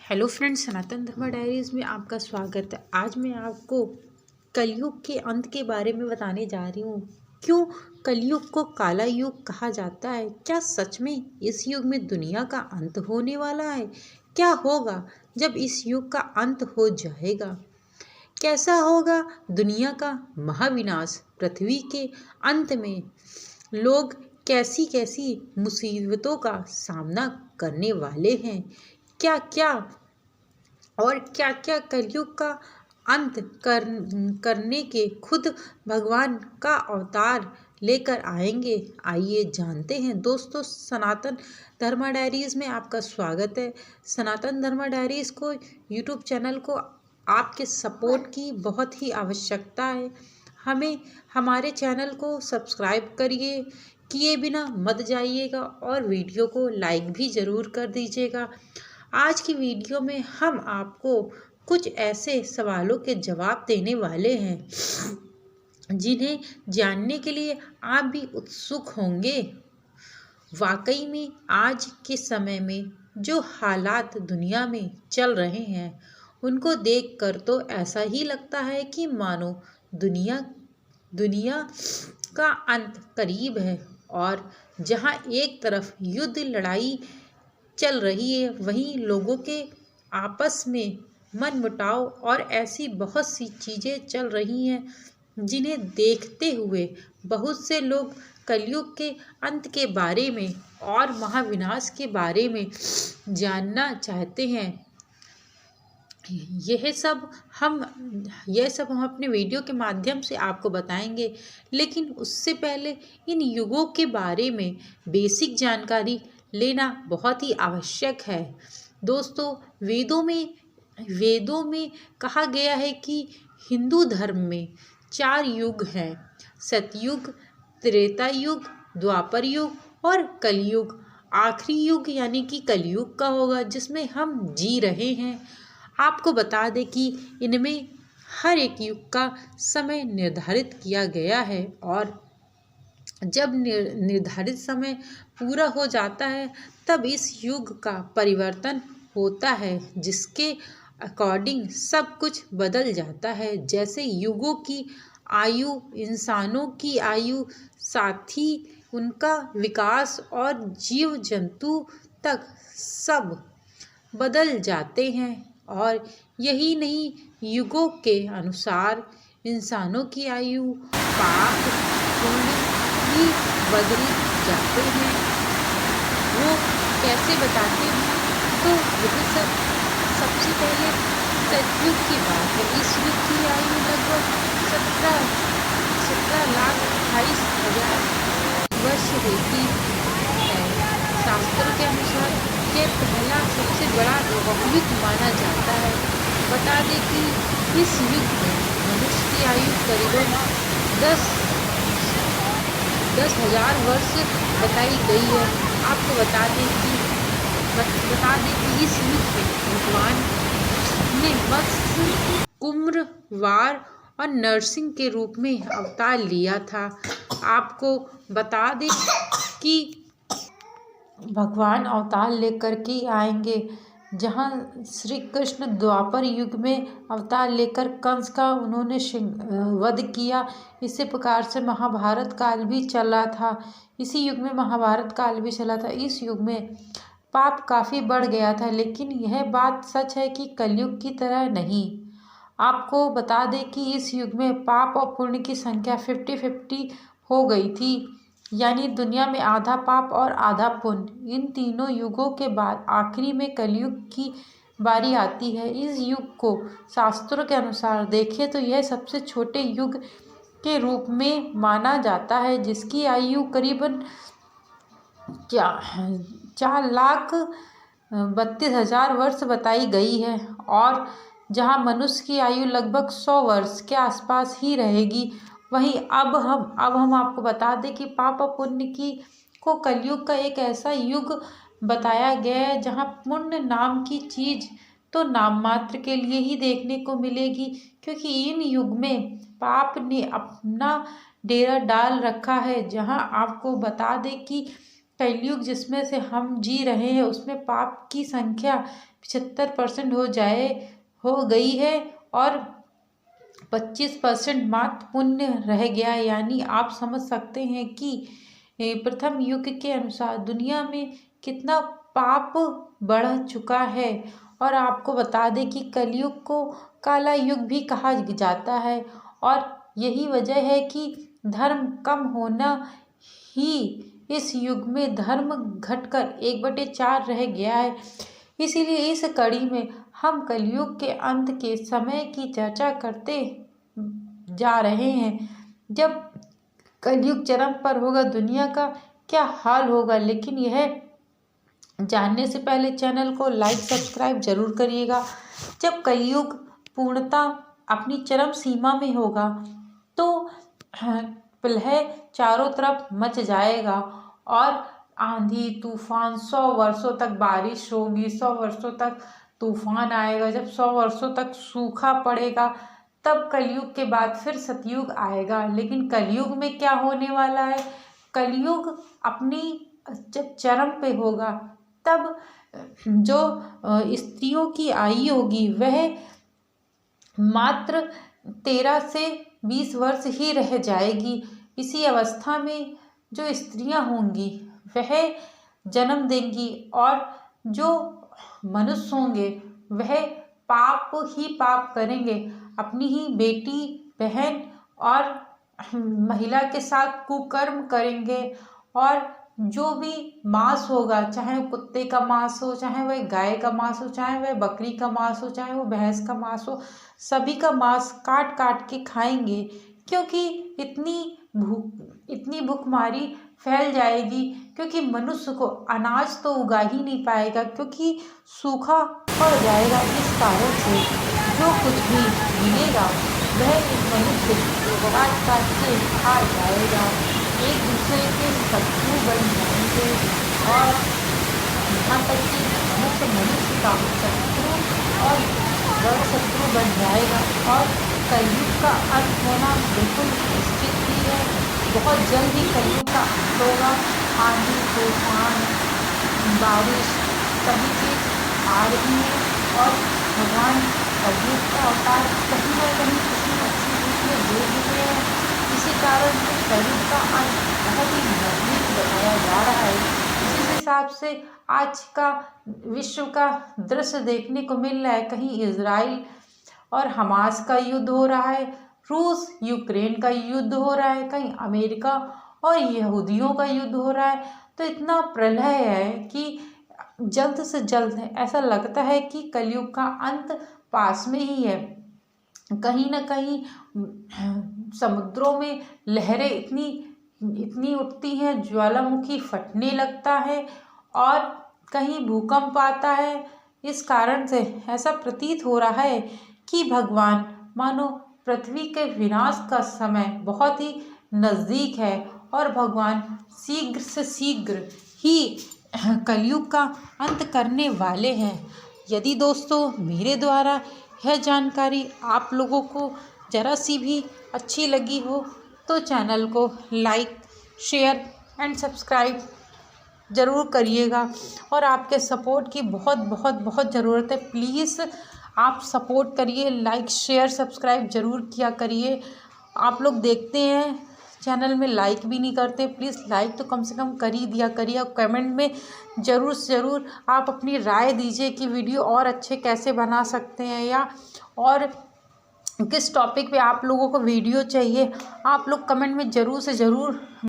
Hello friends, सनातन धर्म diaries में आपका स्वागत है। आज मैं आपको कलयुग के अंत के बारे में बताने जा रही हूँ। क्यों कलयुग को काला युग कहा जाता है? क्या सच में इस युग में दुनिया का अंत होने वाला है? क्या होगा जब इस युग का अंत हो जाएगा? कैसा होगा दुनिया का महाविनाश? पृथ्वी के अंत में लोग कैसी कैसी मुसीबतों का सामना करने वाले हैं? क्या क्या और क्या क्या कलयुग का अंत करने के खुद भगवान का अवतार लेकर आएंगे। आइए जानते हैं। दोस्तों, सनातन धर्मा डायरीज में आपका स्वागत है। सनातन धर्मा डायरीज को यूट्यूब चैनल को आपके सपोर्ट की बहुत ही आवश्यकता है। हमें हमारे चैनल को सब्सक्राइब करिए, किए बिना मत जाइएगा और वीडियो को लाइक भी ज़रूर कर दीजिएगा। आज की वीडियो में हम आपको कुछ ऐसे सवालों के जवाब देने वाले हैं जिन्हें जानने के लिए आप भी उत्सुक होंगे। वाकई में आज के समय में जो हालात दुनिया में चल रहे हैं उनको देखकर तो ऐसा ही लगता है कि मानो दुनिया दुनिया का अंत करीब है। और जहां एक तरफ युद्ध लड़ाई चल रही है, वहीं लोगों के आपस में मनमुटाव और ऐसी बहुत सी चीज़ें चल रही हैं जिन्हें देखते हुए बहुत से लोग कलयुग के अंत के बारे में और महाविनाश के बारे में जानना चाहते हैं। यह सब हम अपने वीडियो के माध्यम से आपको बताएंगे, लेकिन उससे पहले इन युगों के बारे में बेसिक जानकारी लेना बहुत ही आवश्यक है। दोस्तों, वेदों में कहा गया है कि हिंदू धर्म में 4 युग हैं: सतयुग, त्रेता युग, द्वापर युग और कलयुग। आखिरी युग यानी कि कलयुग का होगा जिसमें हम जी रहे हैं। आपको बता दें कि इनमें हर एक युग का समय निर्धारित किया गया है और जब निर्धारित समय पूरा हो जाता है तब इस युग का परिवर्तन होता है, जिसके अकॉर्डिंग सब कुछ बदल जाता है। जैसे युगों की आयु, इंसानों की आयु, साथ ही उनका विकास और जीव जंतु तक सब बदल जाते हैं। और यही नहीं, युगों के अनुसार इंसानों की आयु, पाप पुण्य भी बदल जाते हैं। वो कैसे बताते हैं? तो यह सबसे पहले सतयुग की बात है। इस युग की आयु लगभग 17,28,000 वर्ष होती है। शास्त्रों के अनुसार यह पहला सबसे बड़ा युग माना जाता है। बता दें कि इस युग में मनुष्य की आयु करीबन 10,000 वर्ष बताई गई है। आपको बता दें कि इस युग में भगवान ने मत्स्य, कुम्र, वार और नरसिंह के रूप में अवतार लिया था। आपको बता दें कि भगवान अवतार लेकर के आएंगे। जहाँ श्री कृष्ण द्वापर युग में अवतार लेकर कंस का उन्होंने वध किया। इसी प्रकार से महाभारत काल भी चला था। इसी युग में महाभारत काल भी चला था। इस युग में पाप काफ़ी बढ़ गया था, लेकिन यह बात सच है कि कलयुग की तरह नहीं। आपको बता दें कि इस युग में पाप और पुण्य की संख्या 50-50 हो गई थी, यानी दुनिया में आधा पाप और आधा पुण्य। इन तीनों युगों के बाद आखिरी में कलयुग की बारी आती है। इस युग को शास्त्रों के अनुसार देखें तो यह सबसे छोटे युग के रूप में माना जाता है, जिसकी आयु करीबन 4,32,000 वर्ष बताई गई है। और जहां मनुष्य की आयु लगभग 100 वर्ष के आसपास ही रहेगी। वहीं अब हम आपको बता दें कि पाप और पुण्य को कलयुग का एक ऐसा युग बताया गया है जहां पुण्य नाम की चीज़ तो नाम मात्र के लिए ही देखने को मिलेगी, क्योंकि इन युग में पाप ने अपना डेरा डाल रखा है। जहां आपको बता दें कि कलयुग जिसमें से हम जी रहे हैं उसमें पाप की संख्या 75% हो गई है और 25% मात्र पुण्य रह गया। यानी आप समझ सकते हैं कि प्रथम युग के अनुसार दुनिया में कितना पाप बढ़ चुका है। और आपको बता दें कि कलयुग को काला युग भी कहा जाता है और यही वजह है कि धर्म कम होना ही इस युग में धर्म घटकर 1/4 रह गया है। इसीलिए इस कड़ी में हम कलयुग के अंत के समय की चर्चा करते जा रहे हैं। जब कलयुग चरम पर होगा दुनिया का क्या हाल होगा। लेकिन यह जानने से पहले चैनल को लाइक सब्सक्राइब जरूर करिएगा। जब कलयुग पूर्णता अपनी चरम सीमा में होगा तो प्रलय चारों तरफ मच जाएगा और आंधी तूफान 100 वर्षों तक बारिश होगी, 100 वर्षों तक तूफान आएगा। जब 100 वर्षों तक सूखा पड़ेगा तब कलयुग के बाद फिर सतयुग आएगा। लेकिन कलयुग में क्या होने वाला है, कलयुग अपनी जब चरम पे होगा तब जो स्त्रियों की आयु होगी वह मात्र 13 से 20 वर्ष ही रह जाएगी। इसी अवस्था में जो स्त्रियां होंगी वह जन्म देंगी और जो मनुष्य होंगे वह पाप ही पाप करेंगे। अपनी ही बेटी बहन और महिला के साथ कुकर्म करेंगे और जो भी मांस होगा, चाहे वो कुत्ते का मांस हो, चाहे वह गाय का मांस हो, चाहे वह बकरी का मांस हो, चाहे वो भैंस का मांस हो, सभी का मांस काट काट के खाएंगे। क्योंकि इतनी भूखमारी फैल जाएगी क्योंकि मनुष्य को अनाज तो उगा ही नहीं पाएगा क्योंकि सूखा पड़ जाएगा। इस कारण से जो कुछ भी मिलेगा वह इस मनुष्य को काट काट के खा जाएगा। एक दूसरे के शत्रु बन जाएंगे और यहाँ तक कि मनुष्य का शत्रु और बड़ा शत्रु बन जाएगा। और कलयुग का अंत होना बिल्कुल निश्चित ही है। बहुत जल्द ही कलयुग का अंत होगा। आंधी तूफान बारिश सभी चीज आ रही है और भगवान कलयुग का अवतार कहीं ना कहीं किसी अच्छी रूप में दे चुके हैं। इसी कारण से कलयुग का अंत बहुत ही नजदीक बताया जा रहा है। इसी हिसाब से आज का विश्व का दृश्य देखने को मिल रहा है। कहीं इजराइल और हमास का युद्ध हो रहा है, रूस यूक्रेन का युद्ध हो रहा है, कहीं अमेरिका और यहूदियों का युद्ध हो रहा है। तो इतना प्रलय है कि जल्द से जल्द है। ऐसा लगता है कि कलयुग का अंत पास में ही है। कहीं ना कहीं समुद्रों में लहरें इतनी उठती हैं, ज्वालामुखी फटने लगता है और कहीं भूकंप आता है। इस कारण से ऐसा प्रतीत हो रहा है कि भगवान मानो पृथ्वी के विनाश का समय बहुत ही नज़दीक है और भगवान शीघ्र से शीघ्र ही कलयुग का अंत करने वाले हैं। यदि दोस्तों मेरे द्वारा यह जानकारी आप लोगों को ज़रा सी भी अच्छी लगी हो तो चैनल को लाइक शेयर एंड सब्सक्राइब ज़रूर करिएगा। और आपके सपोर्ट की बहुत बहुत बहुत ज़रूरत है। प्लीज़ आप सपोर्ट करिए, लाइक शेयर सब्सक्राइब ज़रूर किया करिए। आप लोग देखते हैं चैनल में लाइक भी नहीं करते। प्लीज़ लाइक तो कम से कम कर ही दिया करिए और कमेंट में ज़रूर से ज़रूर आप अपनी राय दीजिए कि वीडियो और अच्छे कैसे बना सकते हैं या और किस टॉपिक पे आप लोगों को वीडियो चाहिए। आप लोग कमेंट में ज़रूर से ज़रूर